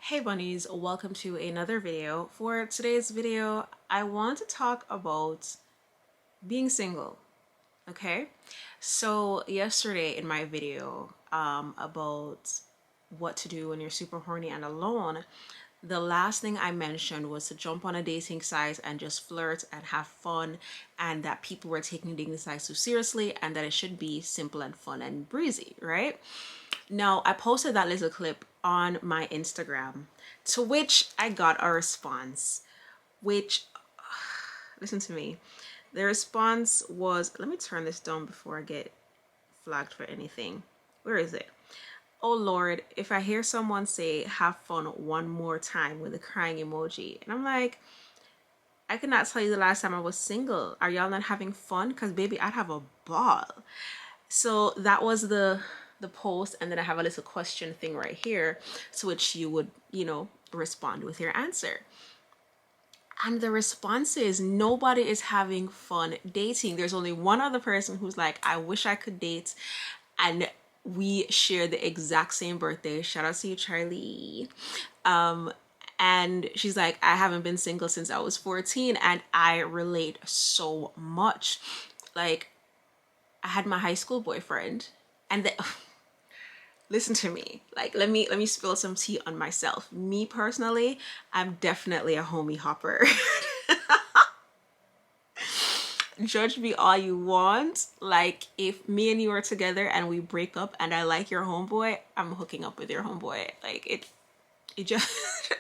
Hey bunnies, welcome to another video. For today's video, I want to talk about being single, okay? So yesterday in my video about what to do when you're super horny and alone, the last thing I mentioned was to jump on a dating site and just flirt and have fun, and that people were taking dating sites too seriously and that it should be simple and fun and breezy, right? Now, I posted that little clip on my Instagram, to which I got a response, which, listen to me. The response was, let me turn this down before I get flagged for anything. Where is it? Oh Lord, if I hear someone say, have fun one more time with a crying emoji. And I'm like, I cannot tell you the last time I was single. Are y'all not having fun? Because baby, I'd have a ball. So that was the post, and then I have a little question thing right here to which you would, respond with your answer. And the response is nobody is having fun dating. There's only one other person who's like, I wish I could date. And we share the exact same birthday. Shout out to you, Charlie. And she's like, I haven't been single since I was 14. And I relate so much. Like, I had my high school boyfriend, and the listen to me. Like, let me spill some tea on myself. Me personally, I'm definitely a homie hopper. Judge me all you want. Like, if me and you are together and we break up and I like your homeboy, I'm hooking up with your homeboy. Like, it just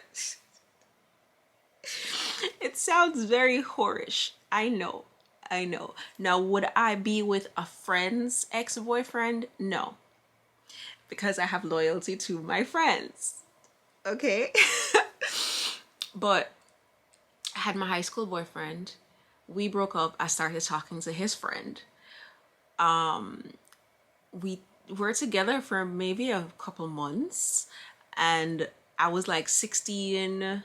it sounds very whorish. I know. Now, would I be with a friend's ex-boyfriend? No, because I have loyalty to my friends. Okay. But I had my high school boyfriend. We broke up. I started talking to his friend. We were together for maybe a couple months, and I was like 16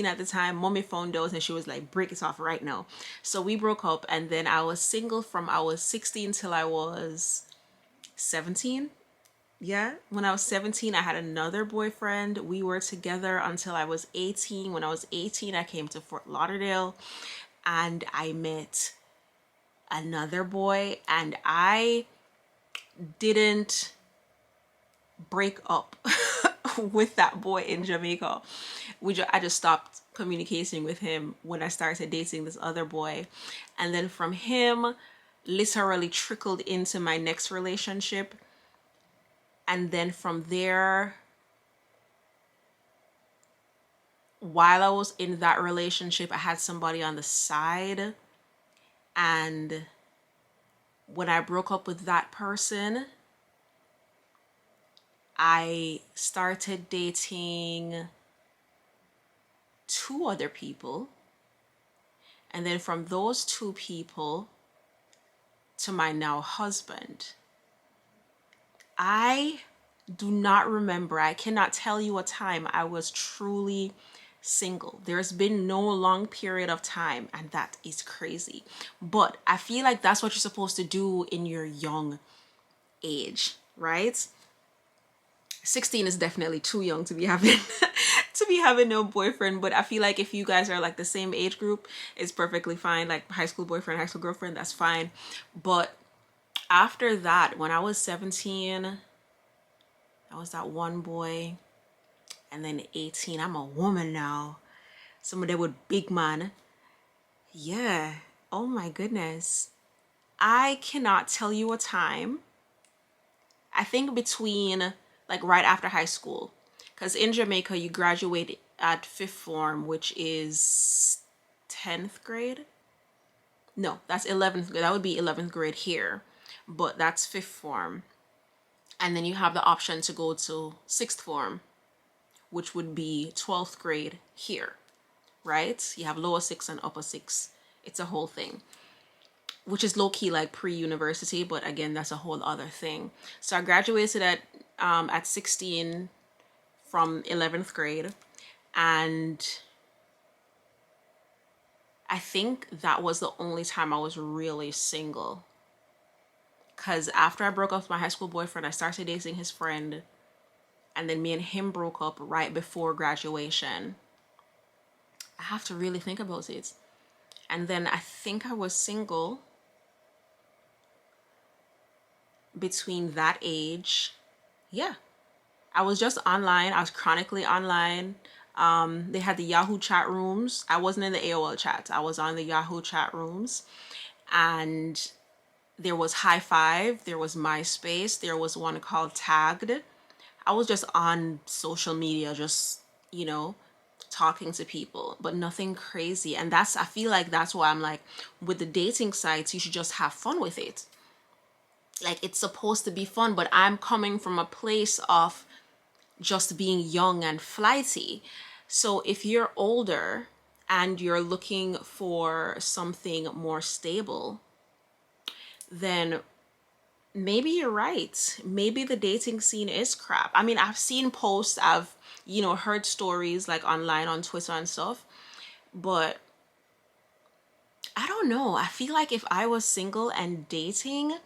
at the time. Mommy found out and she was like, break it off right now. So we broke up, and then I was single from I was 16 till I was 17. Yeah, when I was 17, I had another boyfriend. We were together until I was 18. When I was 18, I came to Fort Lauderdale and I met another boy, and I didn't break up with that boy in Jamaica. I just stopped communicating with him when I started dating this other boy. And then from him, literally trickled into my next relationship. And then from there, while I was in that relationship, I had somebody on the side. And when I broke up with that person, I started dating two other people. And then from those two people to my now husband, I do not remember. I cannot tell you a time I was truly single. There's been no long period of time, and that is crazy. But I feel like that's what you're supposed to do in your young age, right? 16 is definitely too young to be having to be having no boyfriend, but I feel like if you guys are like the same age group, it's perfectly fine. Like high school boyfriend, high school girlfriend, that's fine. But after that, when I was 17, I was that one boy, and then 18, I'm a woman now. Somebody with big man. Yeah. Oh my goodness. I cannot tell you a time. I think between like right after high school, because in Jamaica you graduate at fifth form, which is 10th grade. No, that's 11th grade. That would be 11th grade here, but that's fifth form. And then you have the option to go to sixth form, which would be 12th grade here, right? You have lower six and upper six. It's a whole thing, which is low-key like pre-university, but again, that's a whole other thing. So I graduated at 16 from 11th grade, and I think that was the only time I was really single. Because after I broke up with my high school boyfriend, I started dating his friend. and then me and him broke up right before graduation. I have to really think about it. And then I think I was single between that age. Yeah, I was just online. I was chronically online. They had the Yahoo chat rooms. I wasn't in the AOL chat. I was on the Yahoo chat rooms. And there was High Five. There was MySpace. There was one called Tagged. I was just on social media, just, talking to people, but nothing crazy. And I feel like that's why I'm like, with the dating sites, you should just have fun with it. Like, it's supposed to be fun, but I'm coming from a place of just being young and flighty. So if you're older and you're looking for something more stable, then maybe you're right. Maybe the dating scene is crap. I mean, I've seen posts, I've, heard stories like online on Twitter and stuff, but I don't know. I feel like if I was single and dating,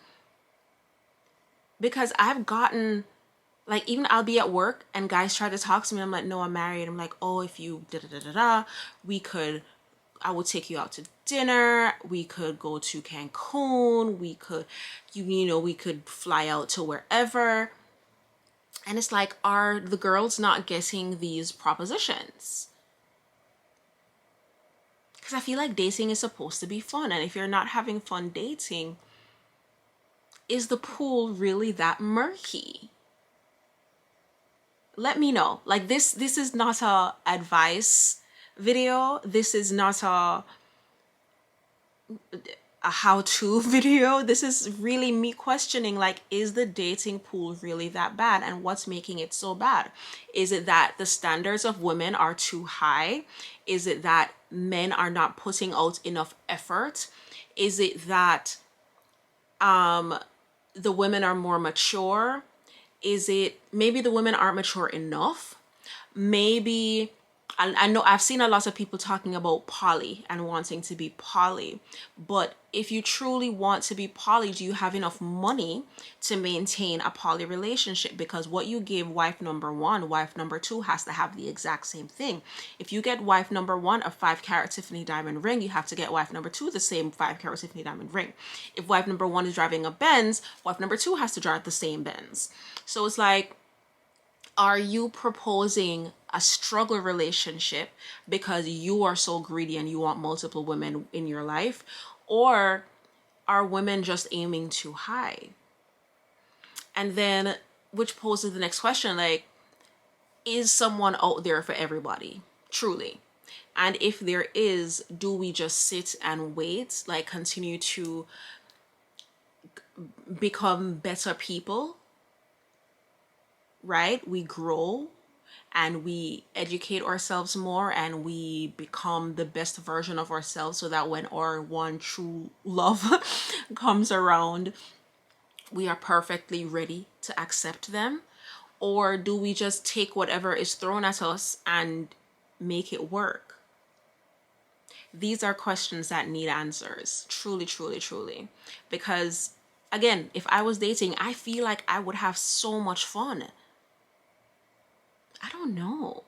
because I've gotten, like, even I'll be at work and guys try to talk to me. I'm like, no, I'm married. I'm like, oh, if you da da da da da, I would take you out to dinner. We could go to Cancun. We could, we could fly out to wherever. And it's like, are the girls not getting these propositions? Because I feel like dating is supposed to be fun. And if you're not having fun dating, is the pool really that murky? Let me know. Like, this is not a advice video. This is not a how-to video. This is really me questioning, like, is the dating pool really that bad, and what's making it so bad? Is it that the standards of women are too high? Is it that men are not putting out enough effort? Is it that the women are more mature? Is it maybe the women aren't mature enough? Maybe, I know I've seen a lot of people talking about poly and wanting to be poly, but if you truly want to be poly, do you have enough money to maintain a poly relationship? Because what you give wife number one, wife number two has to have the exact same thing. If you get wife number one a 5-carat Tiffany diamond ring, you have to get wife number two the same 5-carat Tiffany diamond ring. If wife number one is driving a Benz, wife number two has to drive the same Benz. So it's like, are you proposing a struggle relationship because you are so greedy and you want multiple women in your life? Or are women just aiming too high? And then, which poses the next question, like, is someone out there for everybody, truly? And if there is, do we just sit and wait, like continue to become better people? Right? We grow and we educate ourselves more and we become the best version of ourselves, so that when our one true love comes around, we are perfectly ready to accept them? Or do we just take whatever is thrown at us and make it work? These are questions that need answers. Truly, truly, truly. Because again, if I was dating, I feel like I would have so much fun. I don't know.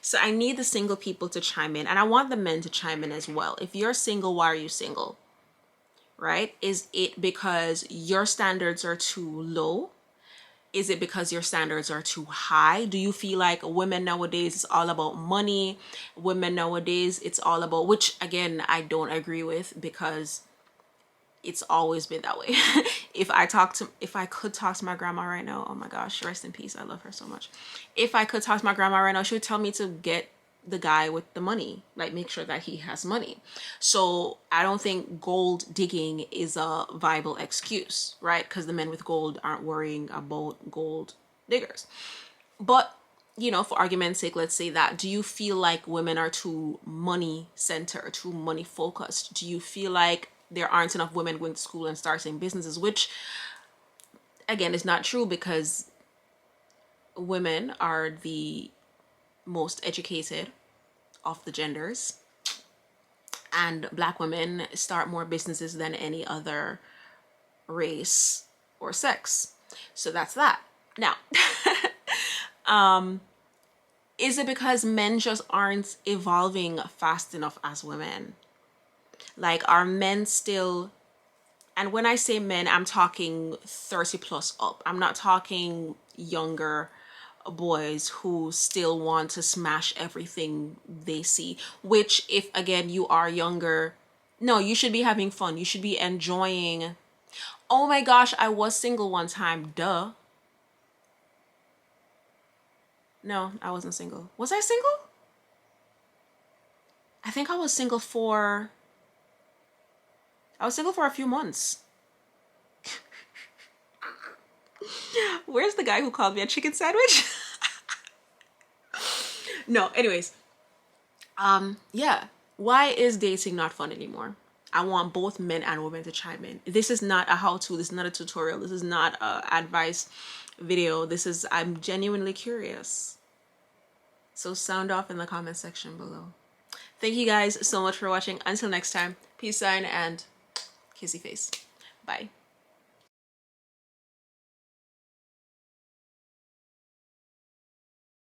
So I need the single people to chime in, and I want the men to chime in as well. If you're single, why are you single? Right? Is it because your standards are too low? Is it because your standards are too high? Do you feel like women nowadays, it's all about money? Women nowadays, it's all about, which again, I don't agree with, because it's always been that way. If I could talk to my grandma right now, oh my gosh, rest in peace, I love her so much. If I could talk to my grandma right now, she would tell me to get the guy with the money, like make sure that he has money. So I don't think gold digging is a viable excuse, right? Because the men with gold aren't worrying about gold diggers. But for argument's sake, let's say that. Do you feel like women are too money centered, too money focused? Do you feel like there aren't enough women going to school and starting businesses? Which again is not true, because women are the most educated of the genders, and Black women start more businesses than any other race or sex. So that's that. Now, is it because men just aren't evolving fast enough as women? Like, are men still, and when I say men, I'm talking 30 plus up. I'm not talking younger boys who still want to smash everything they see, which, if again you are younger, no, you should be having fun. You should be enjoying. Oh my gosh, I was single one time. Duh. No, I wasn't single. Was I single? I think I was single for a few months. Where's the guy who called me a chicken sandwich? No, anyways. Yeah. Why is dating not fun anymore? I want both men and women to chime in. This is not a how-to. This is not a tutorial. This is not a advice video. I'm genuinely curious. So sound off in the comment section below. Thank you guys so much for watching. Until next time, peace sign and kissy face. Bye.